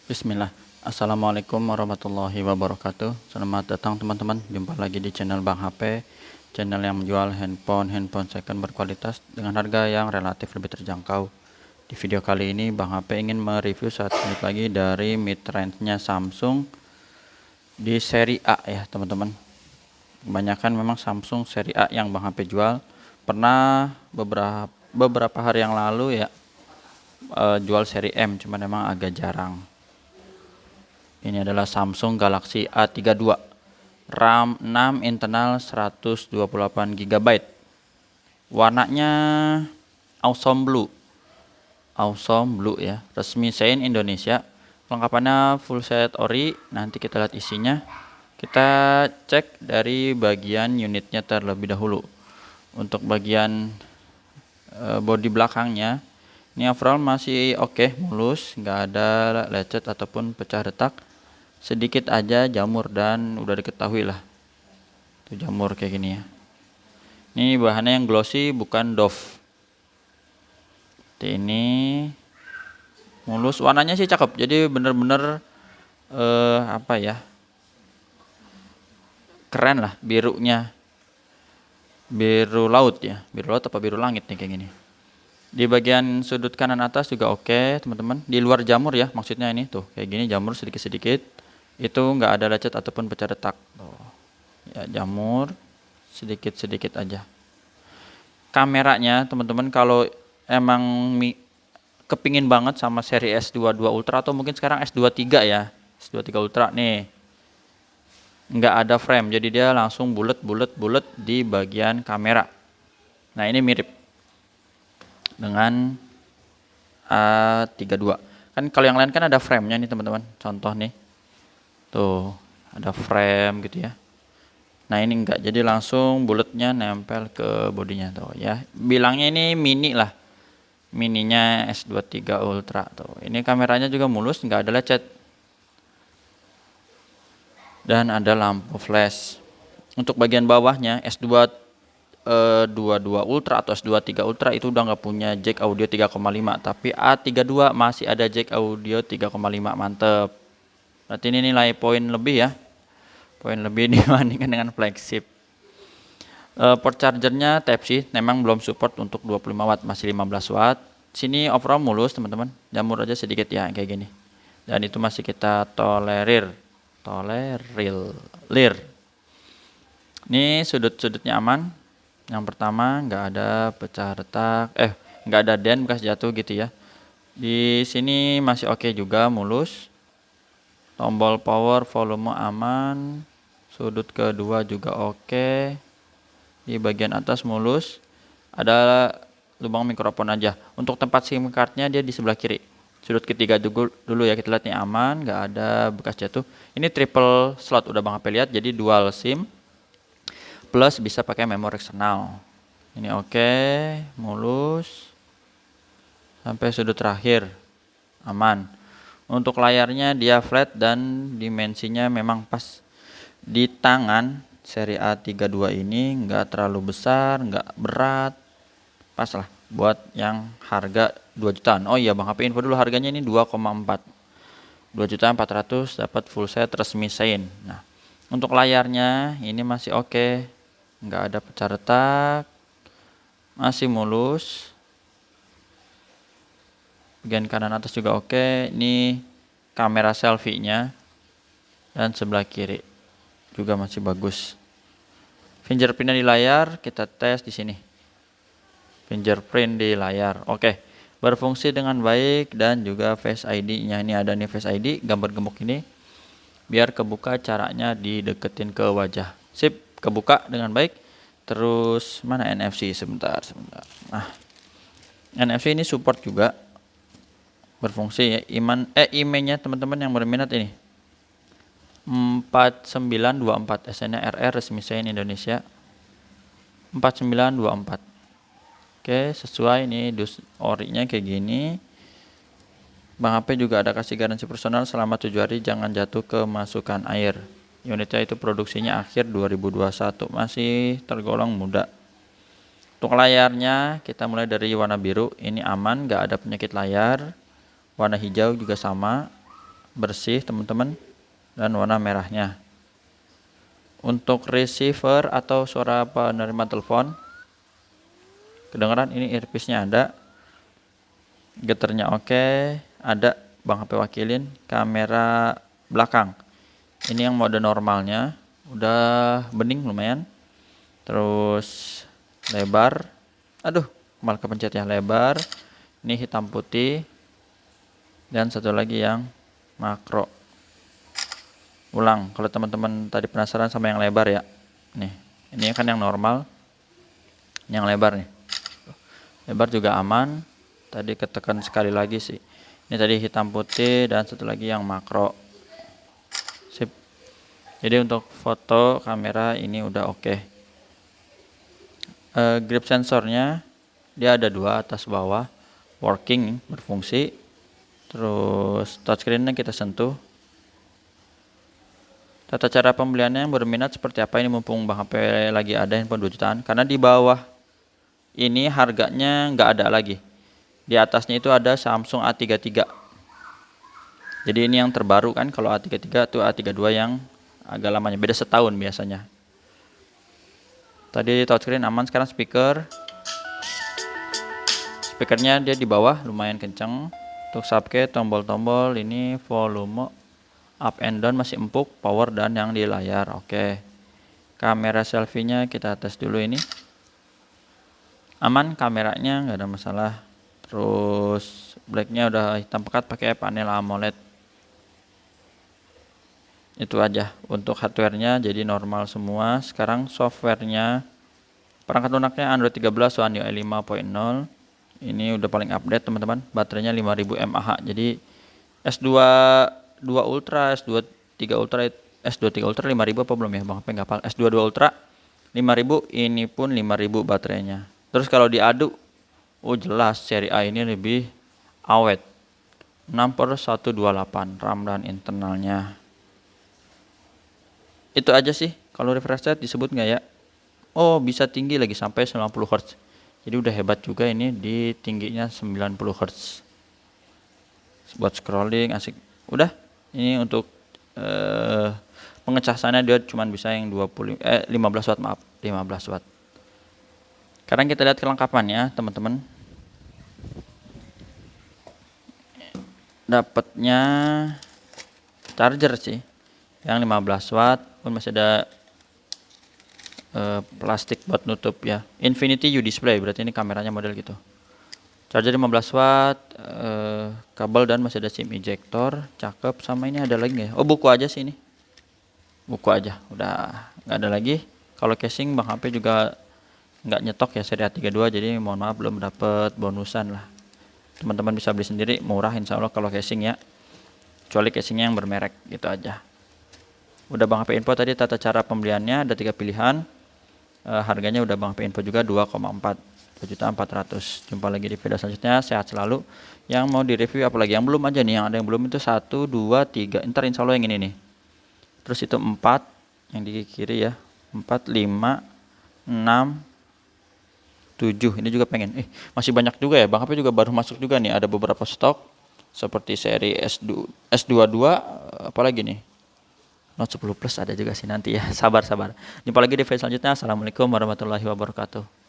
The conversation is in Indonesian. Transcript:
Bismillah. Assalamualaikum warahmatullahi wabarakatuh. Selamat datang teman-teman. Jumpa lagi di channel Bang HP, channel yang menjual handphone second berkualitas dengan harga yang relatif lebih terjangkau. Di video kali ini Bang HP ingin mereview 1 unit lagi dari mid range-nya Samsung di seri A ya teman-teman. Kebanyakan memang Samsung seri A yang Bang HP jual. Pernah beberapa hari yang lalu ya jual seri M, cuman memang agak jarang. Ini adalah Samsung Galaxy A32, RAM 6, internal 128 GB. Warnanya awesome blue ya, resmi Shein Indonesia. Lengkapannya full set ori. Nanti kita lihat isinya. Kita cek dari bagian unitnya terlebih dahulu. Untuk bagian bodi belakangnya, ini overall masih oke, mulus, nggak ada lecet ataupun pecah retak. Sedikit aja jamur dan udah diketahui lah tuh jamur kayak gini ya. Ini bahannya yang glossy, bukan doff. Ini mulus, warnanya sih cakep, jadi bener-bener apa ya, keren lah. Birunya biru laut ya, biru laut apa biru langit nih kayak gini. Di bagian sudut kanan atas juga oke teman-teman, di luar jamur ya maksudnya. Ini tuh kayak gini jamur sedikit-sedikit, itu nggak ada lecet ataupun pecah retak. Ya, jamur sedikit-sedikit aja. Kameranya teman-teman, kalau emang kepingin banget sama seri S22 Ultra atau mungkin sekarang S23 ya, S23 Ultra nih, nggak ada frame, jadi dia langsung bulat di bagian kamera. Nah ini mirip dengan A32. Kan kalau yang lain kan ada frame-nya nih teman-teman. Contoh nih, tuh ada frame gitu ya. Nah ini enggak, jadi langsung bulatnya nempel ke bodinya tuh ya. Bilangnya ini mini lah, mininya S23 Ultra tuh. Ini kameranya juga mulus, nggak ada lecet, dan ada lampu flash. Untuk bagian bawahnya S22 Ultra atau S23 Ultra itu udah nggak punya jack audio 3,5, tapi A32 masih ada jack audio 3,5. Mantep. Berarti ini nilai poin lebih ya, poin lebih dibandingkan dengan flagship. Port chargernya Type-C, memang belum support untuk 25 watt, masih 15 watt. Sini overall mulus teman-teman, jamur aja sedikit ya kayak gini, dan itu masih kita tolerir. Ini sudut-sudutnya aman. Yang pertama nggak ada pecah retak, nggak ada dent bekas jatuh gitu ya. Di sini masih oke juga, mulus. Tombol power volume aman. Sudut kedua juga oke. Di bagian atas mulus. Ada lubang mikrofon aja. Untuk tempat SIM cardnya dia di sebelah kiri. Sudut ketiga dulu ya, kita lihat nih aman, nggak ada bekas jatuh. Ini triple slot, udah Bang HP lihat, jadi dual SIM plus bisa pakai memori eksternal. Ini oke, mulus sampai sudut terakhir aman. Untuk layarnya dia flat dan dimensinya memang pas di tangan. Seri A32 ini nggak terlalu besar, nggak berat, pas lah buat yang harga 2 jutaan. Oh iya Bang HP info dulu, harganya ini 2,4, 2.400.000 dapat full set resmi Shein. Nah untuk layarnya ini masih oke, nggak ada pecah retak, masih mulus. Bagian kanan atas juga oke. Ini kamera selfie-nya, dan sebelah kiri juga masih bagus. Fingerprint di layar kita tes di sini. Fingerprint di layar oke, berfungsi dengan baik, dan juga Face ID-nya ini ada nih, Face ID gambar gemuk ini biar kebuka, caranya dideketin ke wajah. Sip, kebuka dengan baik. Terus mana NFC, sebentar. Nah NFC ini support juga, berfungsi ya. IMEI-nya teman-teman yang berminat ini 4924, SN-nya RR, resmi Shein Indonesia 4924. Oke, sesuai nih dus ori-nya kayak gini. Bang HP juga ada kasih garansi personal selama 7 hari, jangan jatuh kemasukan air. Unitnya itu produksinya akhir 2021, masih tergolong muda. Untuk layarnya kita mulai dari warna biru, ini aman, nggak ada penyakit layar. Warna hijau juga sama. bersih teman-teman, dan warna merahnya. Untuk receiver atau suara penerima telepon, kedengaran ini earpiece-nya ada, getarnya oke, ada Bang HP wakilin. Kamera belakang, ini yang mode normalnya, udah bening lumayan. Terus lebar, aduh malah kepencet ya, lebar. Ini hitam putih. Dan satu lagi yang makro. Ulang, kalau teman-teman tadi penasaran sama yang lebar ya, nih ini kan yang normal, yang lebar nih, lebar juga aman. Tadi ketekan sekali lagi sih. Ini tadi hitam putih dan satu lagi yang makro. Sip. Jadi untuk foto kamera ini udah oke. Grip sensornya dia ada 2, atas bawah, working, berfungsi. Terus touchscreen-nya kita sentuh. Tata cara pembeliannya yang berminat seperti apa ini, mumpung Bang HP lagi ada handphone 2 jutaan. Karena di bawah ini harganya nggak ada lagi. Di atasnya itu ada Samsung A33. Jadi ini yang terbaru kan, kalau A33 itu A32 yang agak lamanya, beda setahun biasanya. Tadi touchscreen aman. Sekarang speakernya dia di bawah lumayan kenceng. Untuk subkey, tombol-tombol ini volume up and down masih empuk, power dan yang di layar oke. Kamera selfie-nya kita tes dulu, ini aman, kameranya nggak ada masalah. Terus blacknya udah hitam pekat, pakai panel AMOLED. Itu aja untuk hardware-nya, jadi normal semua. Sekarang software-nya, perangkat lunaknya Android 13 One UI 5.0. Ini udah paling update teman-teman. Baterainya 5000 mAh. Jadi S2 Ultra, S23 Ultra, S23 Ultra 5000 apa belum ya Bang? Apa enggak hafal. S22 Ultra 5000, ini pun 5000 baterainya. Terus kalau diadu, jelas seri A ini lebih awet. 6/128 RAM dan internalnya. Itu aja sih. Kalau refresh rate disebut nggak ya? Oh, bisa tinggi lagi sampai 90 Hz. Jadi udah hebat juga ini, di tingginya 90 Hz. Buat scrolling asik. Udah, ini untuk pengecasannya dia cuma bisa yang 15 watt, maaf, 15 watt. Sekarang kita lihat kelengkapannya, teman-teman. Dapatnya charger sih, yang 15 watt, pun masih ada plastik buat nutup ya. Infinity U display, berarti ini kameranya model gitu. Charger 15 watt, kabel dan masih ada SIM ejector, cakep. Sama ini ada lagi nggak ya? Oh, buku aja sih ini. Buku aja, udah nggak ada lagi. Kalau casing Bang HP juga nggak nyetok ya seri A32, jadi mohon maaf belum dapet bonusan lah. Teman-teman bisa beli sendiri, murah insya Allah kalau casing ya. Kecuali casingnya yang bermerek, gitu aja. Udah Bang HP info tadi tata cara pembeliannya, ada 3 pilihan. Harganya udah Bang HP info juga, 2,4, 2.400.000. Jumpa lagi di video selanjutnya, sehat selalu. Yang mau direview apalagi, yang belum aja nih, yang ada yang belum itu 1, 2, 3. Ntar insya Allah yang ini nih. Terus itu 4, yang di kiri ya, 4, 5, 6, 7. Ini juga pengen. Masih banyak juga ya, Bang HP juga baru masuk juga nih, ada beberapa stok. Seperti seri S22, apalagi nih, Note 10 Plus ada juga sih nanti ya. Sabar. Jumpa lagi di video selanjutnya. Assalamualaikum warahmatullahi wabarakatuh.